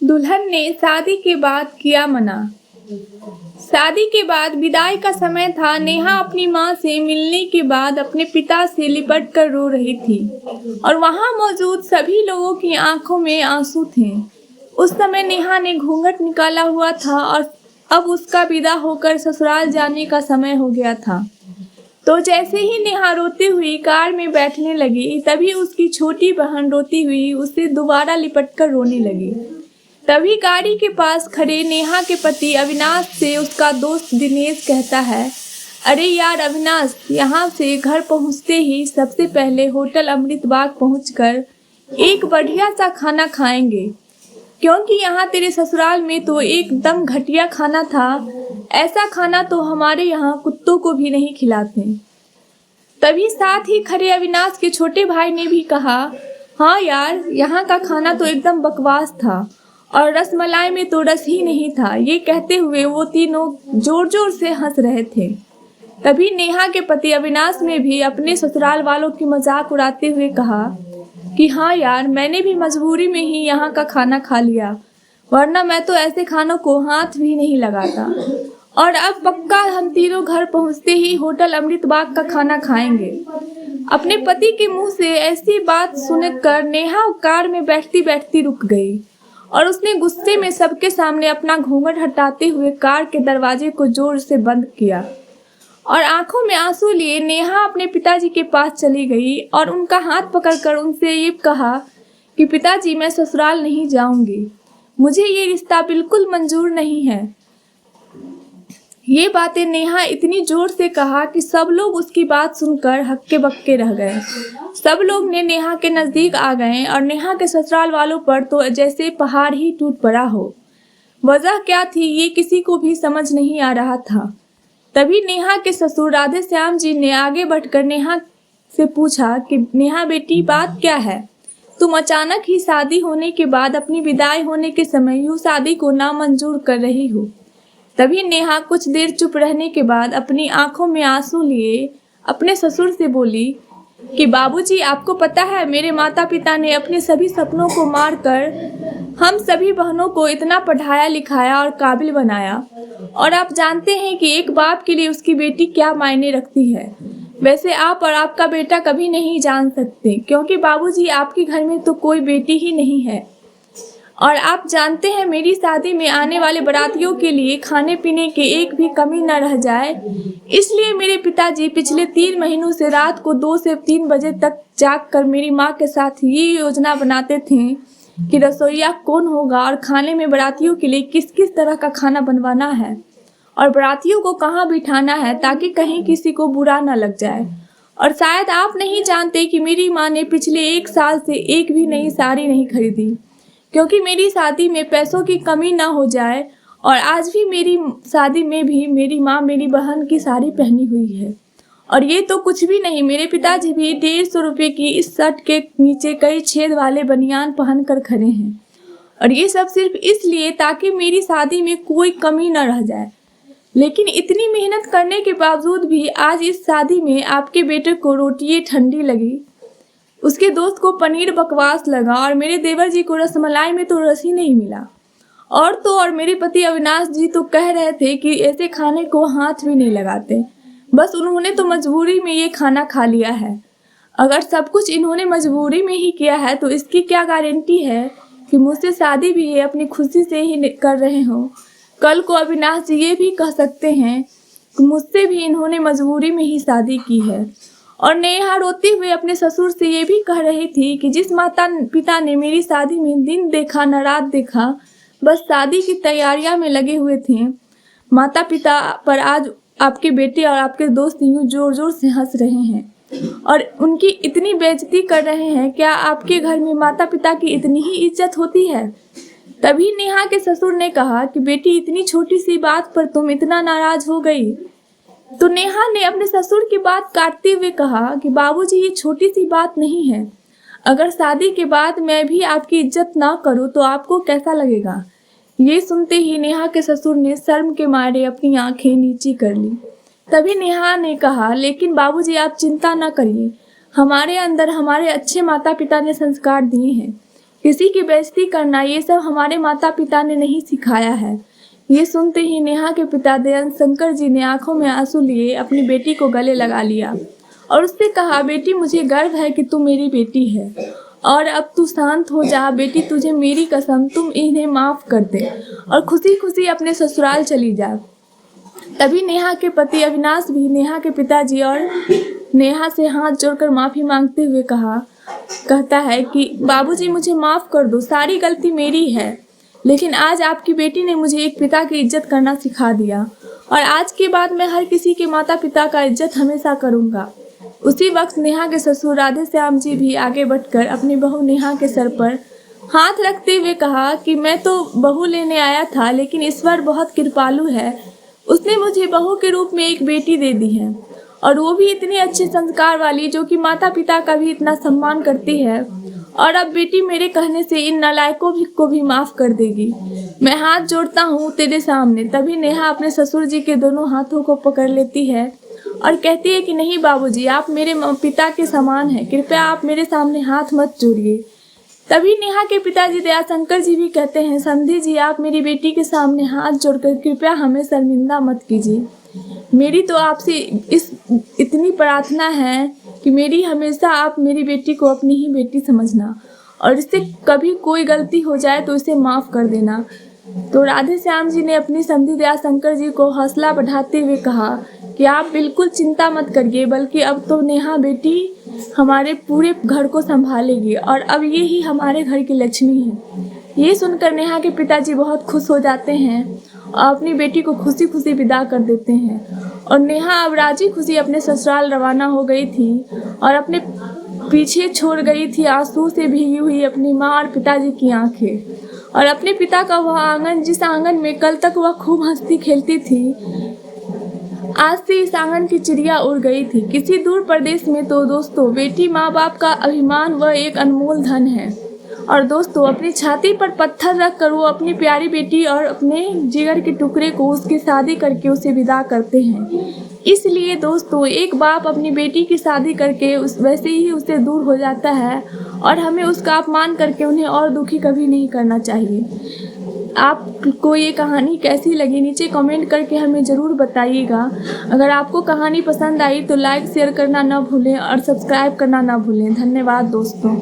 दुल्हन ने शादी के बाद किया मना। शादी के बाद विदाई का समय था। नेहा अपनी माँ से मिलने के बाद अपने पिता से लिपट कर रो रही थी और वहाँ मौजूद सभी लोगों की आंखों में आंसू थे। उस समय नेहा ने घूंघट निकाला हुआ था और अब उसका विदा होकर ससुराल जाने का समय हो गया था। तो जैसे ही नेहा रोती हुई कार में बैठने लगी, तभी उसकी छोटी बहन रोती हुई उसे दोबारा लिपटकर रोने लगी। तभी गाड़ी के पास खड़े नेहा के पति अविनाश से उसका दोस्त दिनेश कहता है, अरे यार अविनाश, यहाँ से घर पहुँचते ही सबसे पहले होटल अमृत बाग पहुँचकर एक बढ़िया सा खाना खाएंगे, क्योंकि यहाँ तेरे ससुराल में तो एकदम घटिया खाना था। ऐसा खाना तो हमारे यहाँ कुत्तों को भी नहीं खिलाते। तभी साथ ही खड़े अविनाश के छोटे भाई ने भी कहा, हाँ यार, यहाँ का खाना तो एकदम बकवास था और रसमलाई में तो रस ही नहीं था। ये कहते हुए वो तीनों जोर जोर से हंस रहे थे। तभी नेहा के पति अविनाश ने भी अपने ससुराल वालों की मजाक उड़ाते हुए कहा कि हाँ यार, मैंने भी मजबूरी में ही यहाँ का खाना खा लिया, वरना मैं तो ऐसे खानों को हाथ भी नहीं लगाता। और अब पक्का हम तीनों घर पहुँचते ही होटल अमृत बाग का खाना खाएंगे। अपने पति के मुंह से ऐसी बात सुनकर नेहा कार में बैठती बैठती रुक गई और उसने गुस्से में सबके सामने अपना घूंघट हटाते हुए कार के दरवाजे को जोर से बंद किया और आंखों में आंसू लिए नेहा अपने पिताजी के पास चली गई और उनका हाथ पकड़कर उनसे ये कहा कि पिताजी, मैं ससुराल नहीं जाऊंगी, मुझे ये रिश्ता बिल्कुल मंजूर नहीं है। ये बातें नेहा इतनी जोर से कहा कि सब लोग उसकी बात सुनकर हक्के बक्के रह गए। सब लोग नेहा के नज़दीक आ गए और नेहा के ससुराल वालों पर तो जैसे पहाड़ ही टूट पड़ा हो। वजह क्या थी ये किसी को भी समझ नहीं आ रहा था। तभी नेहा के ससुर राधे श्याम जी ने आगे बढ़कर नेहा से पूछा कि नेहा बेटी, बात क्या है? तुम अचानक ही शादी होने के बाद अपनी विदाई होने के समय यूँ शादी को नामंजूर कर रही हो। तभी नेहा कुछ देर चुप रहने के बाद अपनी आंखों में आंसू लिए अपने ससुर से बोली कि बाबूजी, आपको पता है, मेरे माता पिता ने अपने सभी सपनों को मारकर हम सभी बहनों को इतना पढ़ाया लिखाया और काबिल बनाया, और आप जानते हैं कि एक बाप के लिए उसकी बेटी क्या मायने रखती है। वैसे आप और आपका बेटा कभी नहीं जान सकते, क्योंकि बाबूजी, आपके घर में तो कोई बेटी ही नहीं है। और आप जानते हैं, मेरी शादी में आने वाले बारातियों के लिए खाने पीने की एक भी कमी न रह जाए, इसलिए मेरे पिताजी पिछले 3 महीनों से रात को 2 से 3 बजे तक जागकर मेरी माँ के साथ ये योजना बनाते थे कि रसोइया कौन होगा और खाने में बारातियों के लिए किस किस तरह का खाना बनवाना है और बारातियों को कहाँ बिठाना है, ताकि कहीं किसी को बुरा न लग जाए। और शायद आप नहीं जानते कि मेरी माँ ने पिछले 1 साल से एक भी नई साड़ी नहीं खरीदी, क्योंकि मेरी शादी में पैसों की कमी ना हो जाए। और आज भी मेरी शादी में भी मेरी माँ मेरी बहन की साड़ी पहनी हुई है। और ये तो कुछ भी नहीं, मेरे पिताजी भी 150 रुपये की इस शर्ट के नीचे कई छेद वाले बनियान पहन कर खड़े हैं, और ये सब सिर्फ इसलिए ताकि मेरी शादी में कोई कमी ना रह जाए। लेकिन इतनी मेहनत करने के बावजूद भी आज इस शादी में आपके बेटे को रोटियाँ ठंडी लगी, उसके दोस्त को पनीर बकवास लगा और मेरे देवर जी को रसमलाई में तो रस ही नहीं मिला। और तो और मेरे पति अविनाश जी तो कह रहे थे कि ऐसे खाने को हाथ भी नहीं लगाते, बस उन्होंने तो मजबूरी में ये खाना खा लिया है। अगर सब कुछ इन्होंने मजबूरी में ही किया है तो इसकी क्या गारंटी है कि मुझसे शादी भी ये अपनी खुशी से ही कर रहे हो। कल को अविनाश जी ये भी कह सकते हैं कि मुझसे भी इन्होंने मजबूरी में ही शादी की है। और नेहा रोती हुए अपने ससुर से ये भी कह रही थी कि जिस माता पिता ने मेरी शादी में दिन देखा न रात देखा, बस शादी की तैयारियां में लगे हुए थे, माता पिता पर आज आपके बेटे और आपके दोस्त यूँ जोर जोर से हंस रहे हैं और उनकी इतनी बेइज्जती कर रहे हैं। क्या आपके घर में माता पिता की इतनी ही इज्जत होती है? तभी नेहा के ससुर ने कहा कि बेटी, इतनी छोटी सी बात पर तुम इतना नाराज हो गई। तो नेहा ने अपने ससुर की बात काटते हुए कहा कि बाबूजी, ये छोटी सी बात नहीं है। अगर शादी के बाद मैं भी आपकी इज्जत ना करूं तो आपको कैसा लगेगा? ये सुनते ही नेहा के ससुर ने शर्म के मारे अपनी आंखें नीची कर ली। तभी नेहा ने कहा, लेकिन बाबूजी, आप चिंता ना करिए, हमारे अंदर हमारे अच्छे माता पिता ने संस्कार दिए हैं किसी की बेइज्जती करना, ये सब हमारे माता पिता ने नहीं सिखाया है। ये सुनते ही नेहा के पिता दयानंद शंकर जी ने आंखों में आंसू लिए अपनी बेटी को गले लगा लिया और उससे कहा, बेटी मुझे गर्व है कि तू मेरी बेटी है और अब तू शांत हो जा बेटी, तुझे मेरी कसम तुम इन्हें माफ़ कर दे और खुशी खुशी अपने ससुराल चली जा। तभी नेहा के पति अविनाश भी नेहा के पिताजी और नेहा से हाथ जोड़कर माफ़ी मांगते हुए कहता है कि बाबूजी मुझे माफ़ कर दो, सारी गलती मेरी है, लेकिन आज आपकी बेटी ने मुझे एक पिता की इज्जत करना सिखा दिया और आज के बाद मैं हर किसी के माता पिता का इज्जत हमेशा करूँगा। उसी वक्त नेहा के ससुर राधे श्याम जी भी आगे बढ़कर अपनी बहू नेहा के सर पर हाथ रखते हुए कहा कि मैं तो बहू लेने आया था, लेकिन ईश्वर बहुत कृपालु है, उसने मुझे बहू के रूप में एक बेटी दे दी है और वो भी इतने अच्छे संस्कार वाली, जो कि माता पिता का भी इतना सम्मान करती है। और अब बेटी मेरे कहने से इन नालायकों को भी माफ़ कर देगी। मैं हाथ जोड़ता हूँ तेरे सामने। तभी नेहा अपने ससुर जी के दोनों हाथों को पकड़ लेती है और कहती है कि नहीं बाबूजी, आप मेरे पिता के समान हैं, कृपया आप मेरे सामने हाथ मत जोड़िए। तभी नेहा के पिताजी दयाशंकर जी भी कहते हैं, समधी जी आप मेरी बेटी के सामने हाथ जोड़कर कृपया हमें शर्मिंदा मत कीजिए। मेरी तो आपसे इतनी प्रार्थना है कि मेरी हमेशा आप मेरी बेटी को अपनी ही बेटी समझना और इससे कभी कोई गलती हो जाए तो इसे माफ़ कर देना। तो राधे श्याम जी ने अपनी समधी दयाशंकर जी को हौसला बढ़ाते हुए कहा कि आप बिल्कुल चिंता मत करिए, बल्कि अब तो नेहा बेटी हमारे पूरे घर को संभालेगी और अब ये ही हमारे घर की लक्ष्मी है। ये सुनकर नेहा के पिताजी बहुत खुश हो जाते हैं और अपनी बेटी को खुशी खुशी विदा कर देते हैं और नेहा अब राजी खुशी अपने ससुराल रवाना हो गई थी और अपने पीछे छोड़ गई थी आंसू से भीगी हुई अपनी माँ और पिताजी की आंखें और अपने पिता का वह आंगन, जिस आंगन में कल तक वह खूब हंसती खेलती थी, आज से इस आंगन की चिड़िया उड़ गई थी किसी दूर प्रदेश में। तो दोस्तों, बेटी माँ बाप का अभिमान व एक अनमोल धन है और दोस्तों अपनी छाती पर पत्थर रख कर वो अपनी प्यारी बेटी और अपने जिगर के टुकड़े को उसकी शादी करके उसे विदा करते हैं। इसलिए दोस्तों, एक बाप अपनी बेटी की शादी करके वैसे ही उससे दूर हो जाता है और हमें उसका अपमान करके उन्हें और दुखी कभी नहीं करना चाहिए। आपको ये कहानी कैसी लगी नीचे कमेंट करके हमें ज़रूर बताइएगा। अगर आपको कहानी पसंद आई तो लाइक शेयर करना ना भूलें और सब्सक्राइब करना ना भूलें। धन्यवाद दोस्तों।